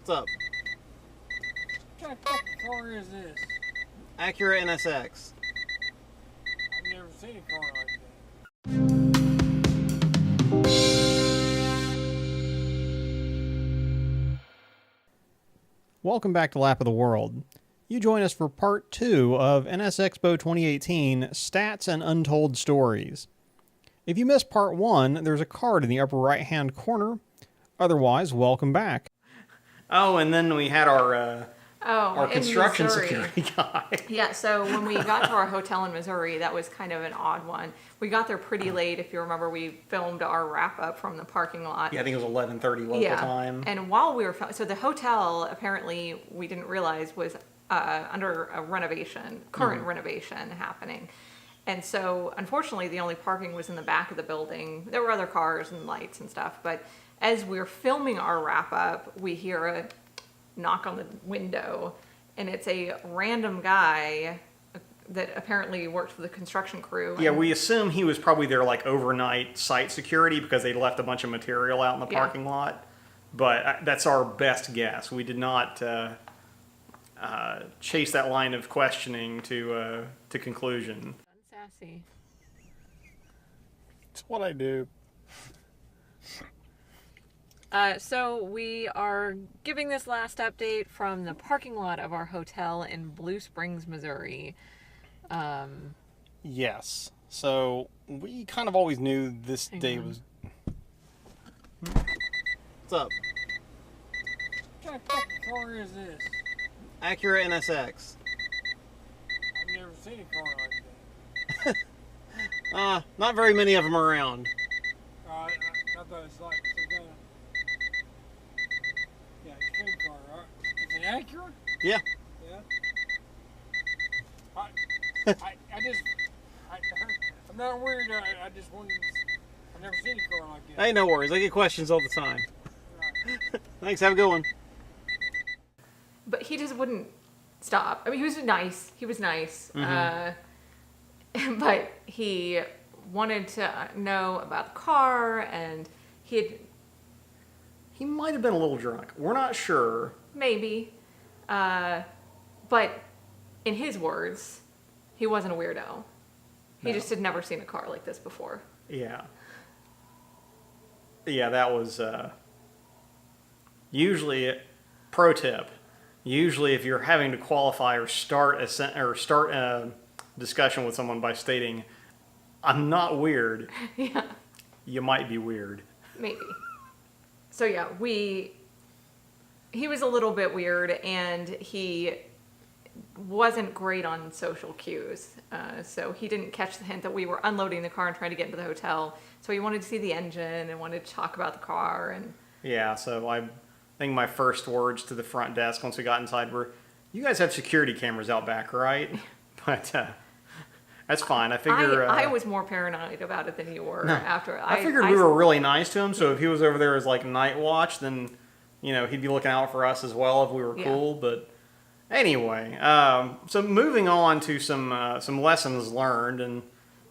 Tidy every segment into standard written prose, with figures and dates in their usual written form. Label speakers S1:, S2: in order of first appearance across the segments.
S1: What's up?
S2: What kind of fucking car is this?
S1: Acura NSX.
S2: I've never seen a car like that.
S3: Welcome back to Lap of the World. You join us for part 2 of NSXPO 2018 Stats and Untold Stories. If you missed part 1, there's a card in the upper right-hand corner. Otherwise, welcome back.
S1: Oh, and then we had our
S4: in
S1: construction
S4: Missouri.
S1: security guy.
S4: Yeah, so when we got to our hotel in Missouri, that was kind of an odd one. We got there pretty late. If you remember, we filmed our wrap-up from the parking lot.
S1: Yeah, I think it was 11:30 local time.
S4: And while we were so the hotel, apparently, we didn't realize was under a renovation, current renovation happening. And so, unfortunately, the only parking was in the back of the building. There were other cars and lights and stuff, but as we were filming our wrap-up, we hear a knock on the window, and it's a random guy that apparently worked for the construction crew.
S1: Yeah, we assume he was probably there like overnight site security because they left a bunch of material out in the parking lot. But that's our best guess. We did not chase that line of questioning to conclusion.
S4: Sassy.
S2: It's what I do.
S4: So we are giving this last update from the parking lot of our hotel in Blue Springs, Missouri.
S3: Yes. So, we kind of always knew this day was...
S1: What's up?
S2: What kind of fucking car is this?
S1: Acura NSX.
S2: I've never seen a car like that.
S1: Not very many of them around.
S2: I thought it's like some kind of... Yeah, extreme car, right? Is it Acura?
S1: Yeah.
S2: Yeah. I'm not weird. I just wanted. I've never seen a car like that.
S1: Hey, no worries. I get questions all the time.
S2: Right.
S1: Thanks. Have a good one.
S4: But he just wouldn't stop. I mean, he was nice. He was nice. But he wanted to know about the car, and he
S1: Might have been a little drunk. We're not sure.
S4: maybe. But in his words, he wasn't a weirdo. He
S1: No.
S4: just had never seen a car like this before.
S1: Yeah. Yeah, that was usually pro tip. Usually, if you're having to qualify or start a discussion with someone by stating, "I'm not weird,"
S4: Yeah,
S1: you might be weird.
S4: maybe. So yeah, he was a little bit weird, and he wasn't great on social cues. So he didn't catch the hint that we were unloading the car and trying to get into the hotel. So he wanted to see the engine and wanted to talk about the car. And
S1: Yeah, so I think my first words to the front desk once we got inside were, "You guys have security cameras out back, right?" But that's fine. I figure
S4: I was more paranoid about it than you were after.
S1: I figured we were really nice to him, so if he was over there as like night watch, then he'd be looking out for us as well if we were cool. But anyway, so moving on to some lessons learned, and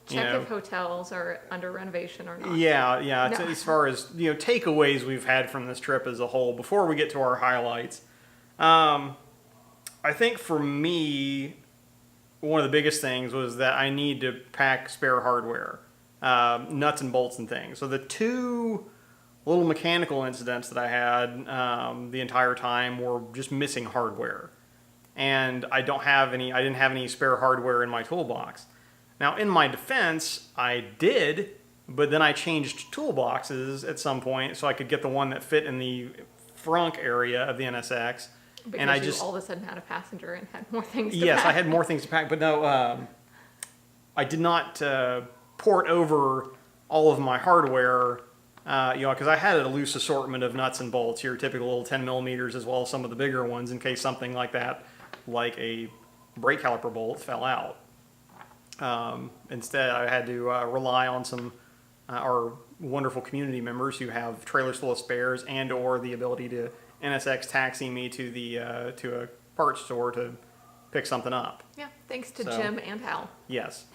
S4: check if hotels are under renovation or not.
S1: yeah.
S4: No.
S1: As far as takeaways we've had from this trip as a whole, before we get to our highlights, I think for me, one of the biggest things was that I need to pack spare hardware, nuts and bolts and things. So the two little mechanical incidents that I had the entire time were just missing hardware. And I didn't have any spare hardware in my toolbox. Now, in my defense, I did, but then I changed toolboxes at some point so I could get the one that fit in the frunk area of the NSX.
S4: Because
S1: and I
S4: you all of a sudden had a passenger and had more things to
S1: Yes,
S4: pack.
S1: I had more things to pack, but no, I did not port over all of my hardware, because I had a loose assortment of nuts and bolts, your typical little 10 millimeters, as well as some of the bigger ones, in case something like that, like a brake caliper bolt, fell out. Instead, I had to rely on some our wonderful community members who have trailers full of spares and/or the ability to NSX taxi me to a parts store to pick something up.
S4: Yeah, thanks to
S1: So-
S4: Jim and Hal.
S1: Yes.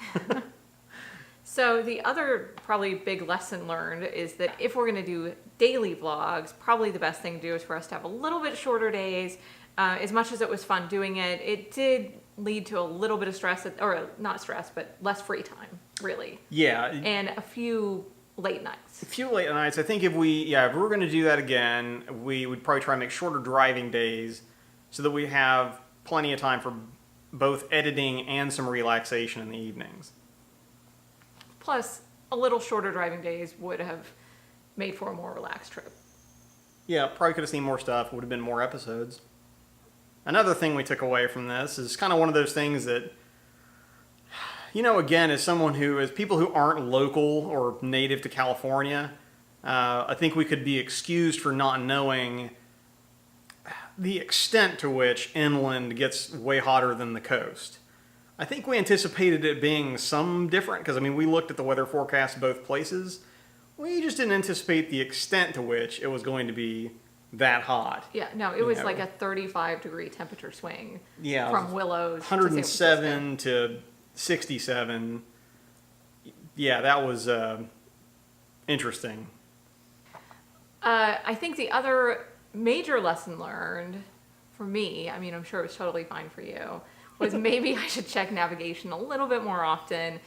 S4: So the other probably big lesson learned is that if we're going to do daily vlogs, probably the best thing to do is for us to have a little bit shorter days. As much as it was fun doing it, it did lead to a little bit of stress, or not stress, but less free time, really.
S1: Yeah.
S4: And a few late nights.
S1: A few late nights. I think if we were going to do that again, we would probably try and make shorter driving days so that we have plenty of time for both editing and some relaxation in the evenings.
S4: Plus, a little shorter driving days would have made for a more relaxed trip.
S1: Yeah, probably could have seen more stuff. Would have been more episodes. Another thing we took away from this is kind of one of those things that, again, as people who aren't local or native to California, I think we could be excused for not knowing the extent to which inland gets way hotter than the coast. I think we anticipated it being some different, because, we looked at the weather forecast both places. We just didn't anticipate the extent to which it was going to be that hot.
S4: Yeah, no, it was like a 35-degree temperature swing from Willows
S1: 107 to 67. Yeah, that was interesting.
S4: I think the other major lesson learned for me, I'm sure it was totally fine for you, was maybe I should check navigation a little bit more often.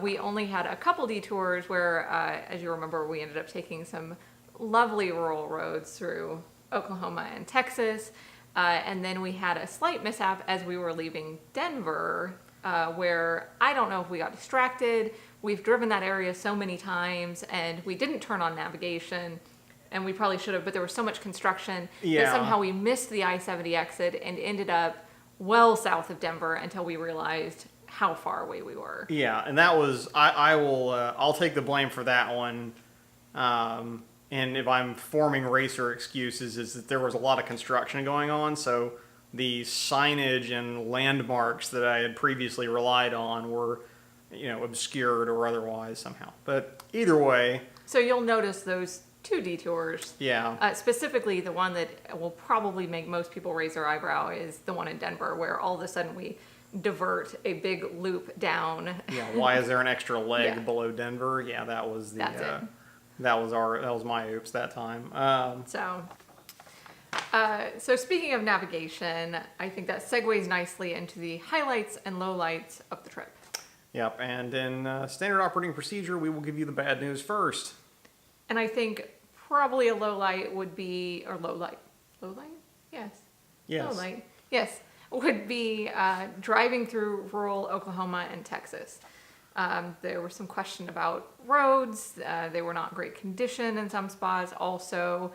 S4: We only had a couple detours where, as you remember, we ended up taking some lovely rural roads through Oklahoma and Texas. And then we had a slight mishap as we were leaving Denver, where I don't know if we got distracted. We've driven that area so many times and we didn't turn on navigation, and we probably should have, but there was so much construction that somehow we missed the I-70 exit and ended up well south of Denver until we realized how far away we were.
S1: Yeah, and that was, I'll take the blame for that one. And if I'm forming racer excuses, is that there was a lot of construction going on, so the signage and landmarks that I had previously relied on were, obscured or otherwise somehow. But either way.
S4: So you'll notice those two detours.
S1: Yeah.
S4: Specifically, the one that will probably make most people raise their eyebrow is the one in Denver, where all of a sudden we divert a big loop down.
S1: Yeah. Why is there an extra leg below Denver? Yeah, that was
S4: That's it.
S1: That was my oops that time.
S4: So speaking of navigation, I think that segues nicely into the highlights and lowlights of the trip.
S1: Yep, and in standard operating procedure, we will give you the bad news first.
S4: And I think probably a lowlight would be, or lowlight? Yes.
S1: Yes.
S4: Lowlight, yes, would be driving through rural Oklahoma and Texas. There was some question about roads. They were not great condition in some spots. Also,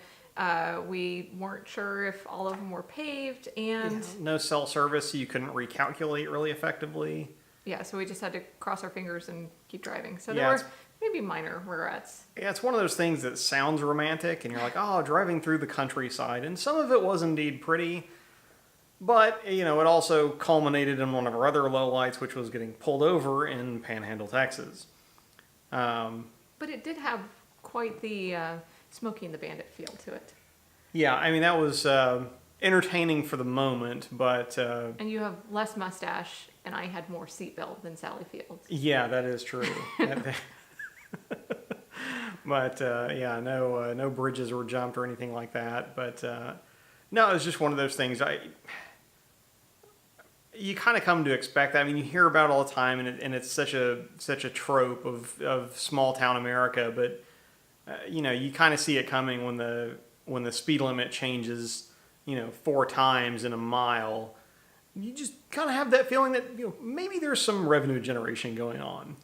S4: we weren't sure if all of them were paved, and
S1: no cell service, so you couldn't recalculate really effectively.
S4: Yeah, so we just had to cross our fingers and keep driving. So there were maybe minor regrets.
S1: Yeah, it's one of those things that sounds romantic, and you're like, oh, driving through the countryside. And some of it was indeed pretty, but, it also culminated in one of our other lowlights, which was getting pulled over in Panhandle, Texas.
S4: But it did have quite the Smokey and the Bandit feel to it.
S1: Yeah, that was entertaining for the moment, but...
S4: and you have less mustache, and I had more seatbelt than Sally Fields.
S1: Yeah, that is true. But, no bridges were jumped or anything like that. But, no, it was just one of those things. You kind of come to expect that. You hear about it all the time, and it's such a trope of small town America. But, you kind of see it coming when the speed limit changes, 4 times in a mile. You just kind of have that feeling that maybe there's some revenue generation going on.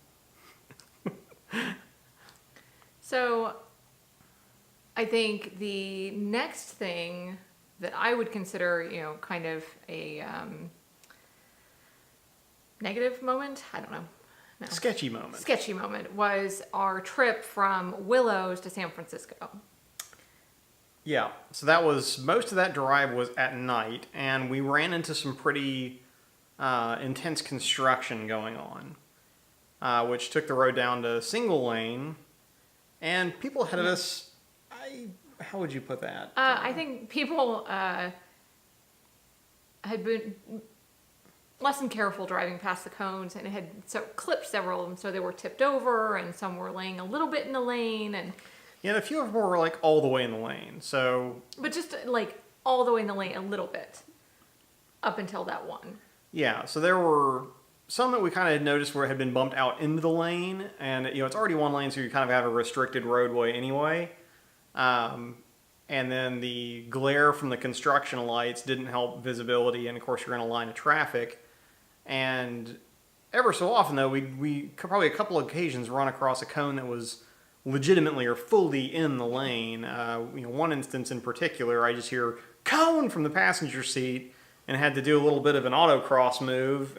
S4: So I think the next thing that I would consider, kind of a negative moment, I don't know. No.
S1: Sketchy moment
S4: was our trip from Willows to San Francisco.
S1: Yeah, so that was, most of that drive was at night, and we ran into some pretty intense construction going on, which took the road down to single lane, and people ahead of us, how would you put that?
S4: I think people had been less than careful driving past the cones, and it had clipped several of them, so they were tipped over, and some were laying a little bit in the lane, and
S1: Yeah, and a few of them were like all the way in the lane. So
S4: but just like all the way in the lane a little bit up until that one.
S1: yeah, so there were some that we kind of noticed where it had been bumped out into the lane, and it's already one lane, so you kind of have a restricted roadway anyway. And then the glare from the construction lights didn't help visibility, and of course you're in a line of traffic. And ever so often, though, we probably a couple of occasions run across a cone that was legitimately or fully in the lane. One instance in particular, I just hear cone from the passenger seat, and had to do a little bit of an autocross move.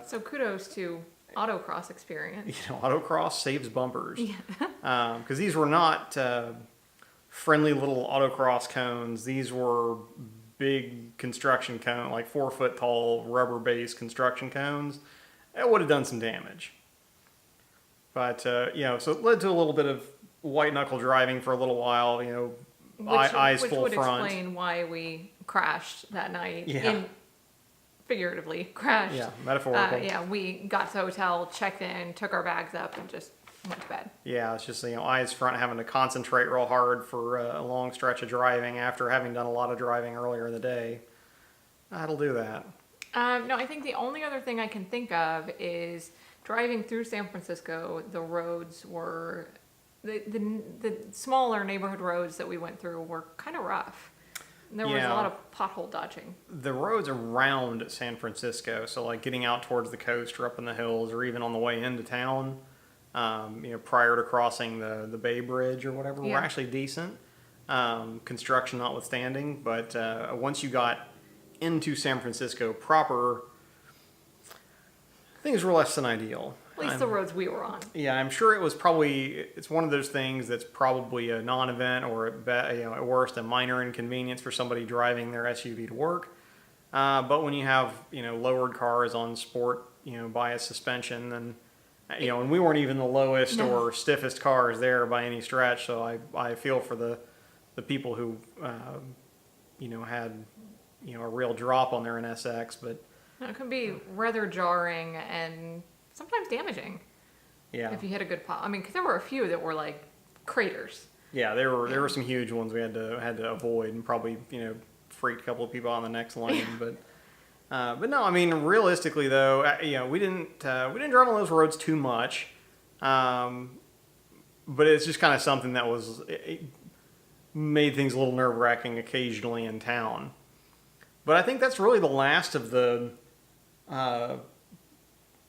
S4: So kudos to autocross experience.
S1: Autocross saves bumpers. Because these were not friendly little autocross cones. These were big construction cone, like 4-foot tall rubber-based construction cones. It would have done some damage. But, so it led to a little bit of white knuckle driving for a little while, eyes full
S4: which would
S1: front.
S4: explain why we crashed that night.
S1: Yeah.
S4: Figuratively crashed.
S1: Yeah, metaphorical.
S4: We got to the hotel, checked in, took our bags up, and just went to bed.
S1: Yeah, it's just, eyes front, having to concentrate real hard for a long stretch of driving after having done a lot of driving earlier in the day. That'll do that.
S4: No, I think the only other thing I can think of is driving through San Francisco. The roads were the smaller neighborhood roads that we went through were kind of rough. There was a lot of pothole dodging.
S1: The roads around San Francisco, so like getting out towards the coast or up in the hills or even on the way into town, prior to crossing the Bay Bridge or whatever, were actually decent. Construction notwithstanding, but once you got into San Francisco proper, things were less than ideal.
S4: At least the roads we were on.
S1: Yeah, I'm sure it's one of those things that's probably a non-event or at worst a minor inconvenience for somebody driving their SUV to work. But when you have lowered cars on sport bias suspension, then and we weren't even the lowest or stiffest cars there by any stretch. So I feel for the people who had a real drop on their NSX, but
S4: it can be rather jarring and sometimes damaging.
S1: Yeah.
S4: If you hit a good pop, because there were a few that were like craters.
S1: Yeah, there were some huge ones we had to avoid, and probably freaked a couple of people on the next lane. But no, realistically though, we didn't drive on those roads too much. But it's just kind of something that it made things a little nerve-wracking occasionally in town. But I think that's really the last of the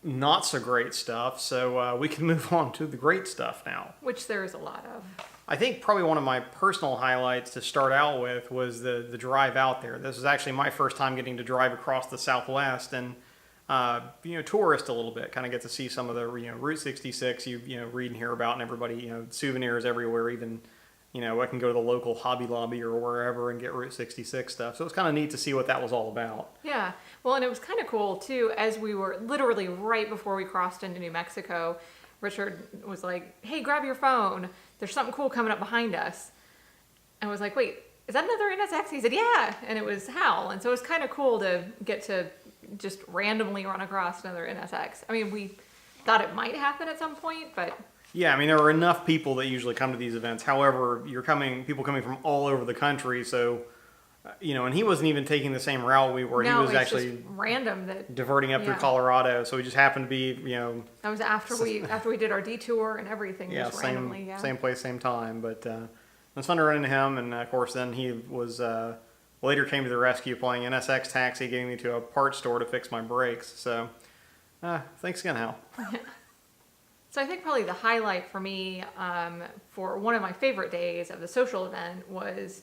S1: not so great stuff, so we can move on to the great stuff now.
S4: Which there is a lot of.
S1: I think probably one of my personal highlights to start out with was the drive out there. This was actually my first time getting to drive across the Southwest and tourist a little bit, kind of get to see some of the Route 66 you read and hear about, and everybody souvenirs everywhere, even I can go to the local Hobby Lobby or wherever and get Route 66 stuff. So it's kind of neat to see what that was all about.
S4: Yeah. Well, and it was kind of cool, too, as we were literally right before we crossed into New Mexico, Richard was like, hey, grab your phone. There's something cool coming up behind us. And I was like, wait, is that another NSX? He said, yeah. And it was Hal. And so it was kind of cool to get to just randomly run across another NSX. We thought it might happen at some point, but...
S1: Yeah, there are enough people that usually come to these events. However, people coming from all over the country, so, and he wasn't even taking the same route we were.
S4: No,
S1: he was actually
S4: just random
S1: diverting up through Colorado, so he just happened to be,
S4: That was after we did our detour and everything, just randomly,
S1: same place, same time, but it was fun to run into him, and of course then he was, later came to the rescue playing NSX Taxi, getting me to a parts store to fix my brakes, so, thanks again, Hal.
S4: So I think probably the highlight for me for one of my favorite days of the social event was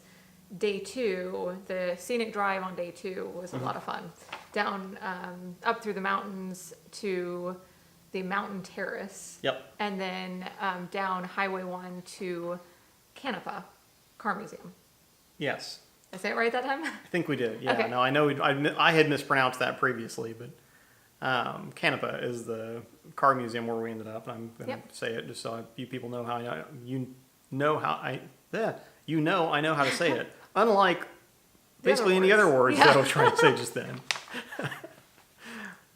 S4: day 2. The scenic drive on day 2 was a lot of fun. Down, up through the mountains to the mountain terrace.
S1: Yep.
S4: And then down Highway 1 to Canapa Car Museum.
S1: Yes.
S4: Did I say it right that time?
S1: I think we did. Yeah.
S4: Okay.
S1: No, I know I had mispronounced that previously, but Canapa is the car museum where we ended up. And I'm going to say it just so you people know how I know how to say it. Unlike basically any other words that I was trying to say just then.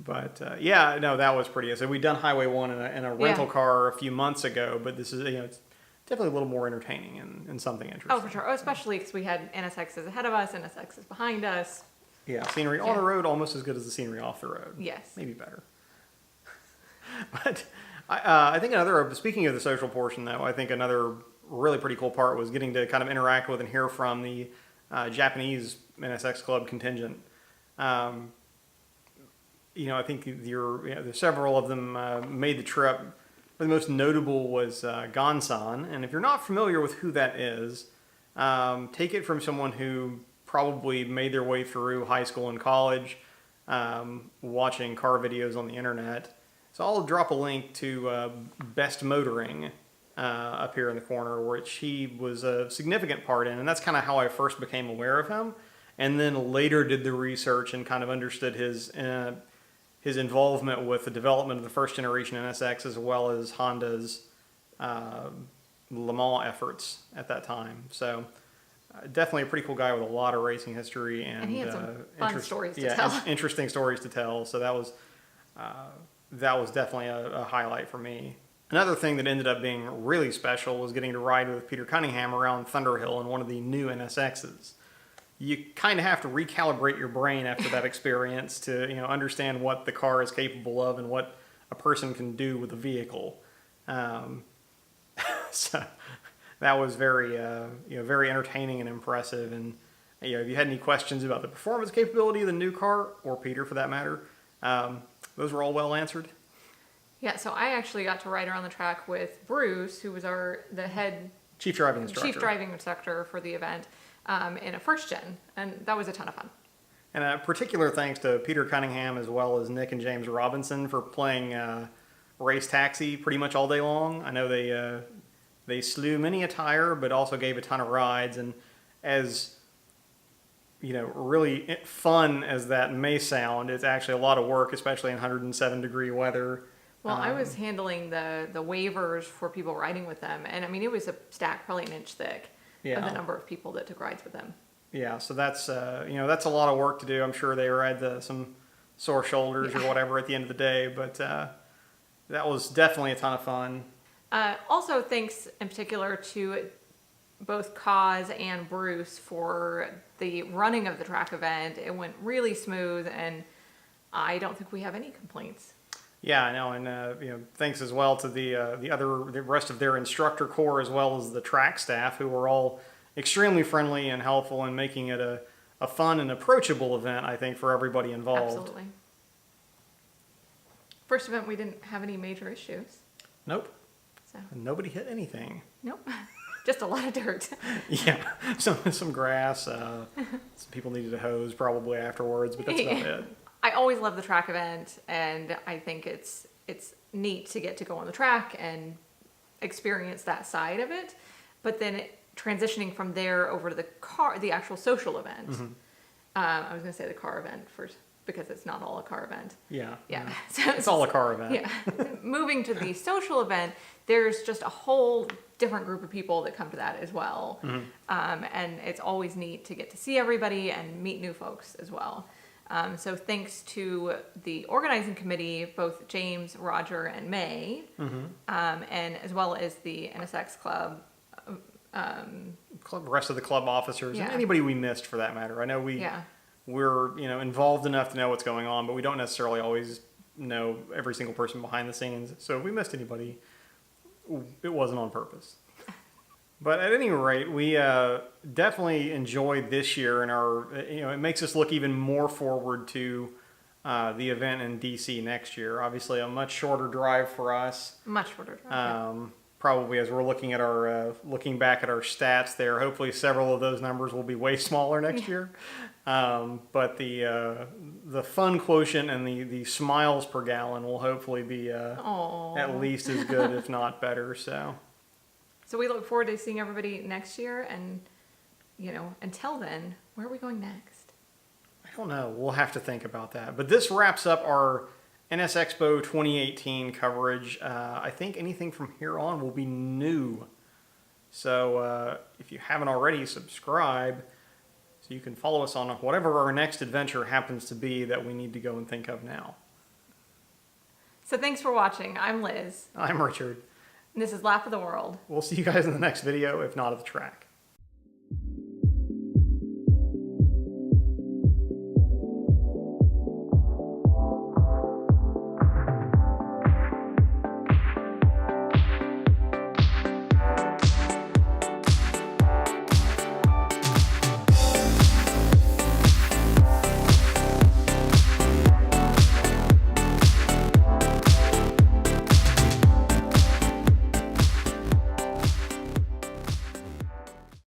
S1: But yeah, no, that was pretty. So we'd done Highway 1 in a rental
S4: Yeah.
S1: car a few months ago, but this is, it's definitely a little more entertaining and something interesting.
S4: Oh, for sure. Oh, especially because we had NSXs ahead of us, NSXs behind us.
S1: Yeah, scenery on
S4: Yeah.
S1: the road almost as good as the scenery off the road.
S4: Yes.
S1: Maybe better. But I think speaking of the social portion, though, I think another really pretty cool part was getting to kind of interact with and hear from the Japanese NSX Club contingent. I think there's several of them made the trip. But the most notable was Gonsan. And if you're not familiar with who that is, take it from someone who probably made their way through high school and college, watching car videos on the internet. So I'll drop a link to Best Motoring up here in the corner, which he was a significant part in. And that's kind of how I first became aware of him. And then later did the research and kind of understood his involvement with the development of the first generation NSX as well as Honda's Le Mans efforts at that time. So definitely a pretty cool guy with a lot of racing history and
S4: he had some fun stories to tell.
S1: Interesting stories to tell. So that was definitely a highlight for me. Another thing that ended up being really special was getting to ride with Peter Cunningham around Thunderhill in one of the new NSXs. You kind of have to recalibrate your brain after that experience to understand what the car is capable of and what a person can do with a vehicle. So that was very very entertaining and impressive. And if you had any questions about the performance capability of the new car, or Peter for that matter, those were all well answered.
S4: Yeah, so I actually got to ride around the track with Bruce, who was the head
S1: Chief driving instructor
S4: for the event, in a first gen, and that was a ton of fun.
S1: And a particular thanks to Peter Cunningham as well as Nick and James Robinson for playing race taxi pretty much all day long. I know they slew many a tire, but also gave a ton of rides. And as really fun as that may sound, it's actually a lot of work, especially in 107-degree weather.
S4: Well, I was handling the waivers for people riding with them, and I mean it was a stack probably an inch thick of the number of people that took rides with them.
S1: Yeah, so that's that's a lot of work to do. I'm sure they had some sore shoulders or whatever at the end of the day, but that was definitely a ton of fun.
S4: Also, thanks in particular to both Kaz and Bruce for the running of the track event. It went really smooth, and I don't think we have any complaints.
S1: Yeah, I know, and thanks as well to the rest of their instructor corps as well as the track staff, who were all extremely friendly and helpful in making it a fun and approachable event, I think, for everybody involved.
S4: Absolutely. First event, we didn't have any major issues.
S1: Nope.
S4: So
S1: Nobody hit anything.
S4: nope, just a lot of dirt.
S1: Yeah, some grass. Some people needed a hose probably afterwards, but that's about it.
S4: I always love the track event, and I think it's neat to get to go on the track and experience that side of it. But then transitioning from there over to the actual social event.
S1: Mm-hmm.
S4: I was going to say the car event first because it's not all a car event.
S1: Yeah.
S4: Yeah,
S1: So it's all a car event.
S4: Yeah, moving to the social event, there's just a whole different group of people that come to that as well, and it's always neat to get to see everybody and meet new folks as well. So thanks to the organizing committee, both James, Roger, and May, and as well as the NSX Club.
S1: Rest of the club officers and anybody we missed for that matter. I know we're involved enough to know what's going on, but we don't necessarily always know every single person behind the scenes. So if we missed anybody, it wasn't on purpose. But at any rate, we definitely enjoyed this year, and it makes us look even more forward to the event in DC next year. Obviously, a much shorter drive for us.
S4: Much shorter drive.
S1: Probably as we're looking back at our stats there, hopefully several of those numbers will be way smaller next year. But the fun quotient and the smiles per gallon will hopefully be at least as good, if not better.
S4: So we look forward to seeing everybody next year, and until then, where are we going next?
S1: I don't know. We'll have to think about that. But this wraps up our NSXPO 2018 coverage. I think anything from here on will be new. So if you haven't already, subscribe so you can follow us on whatever our next adventure happens to be that we need to go and think of now.
S4: So thanks for watching. I'm Liz,
S1: I'm Richard.
S4: and this is Lap of the World.
S1: We'll see you guys in the next video, if not at the track.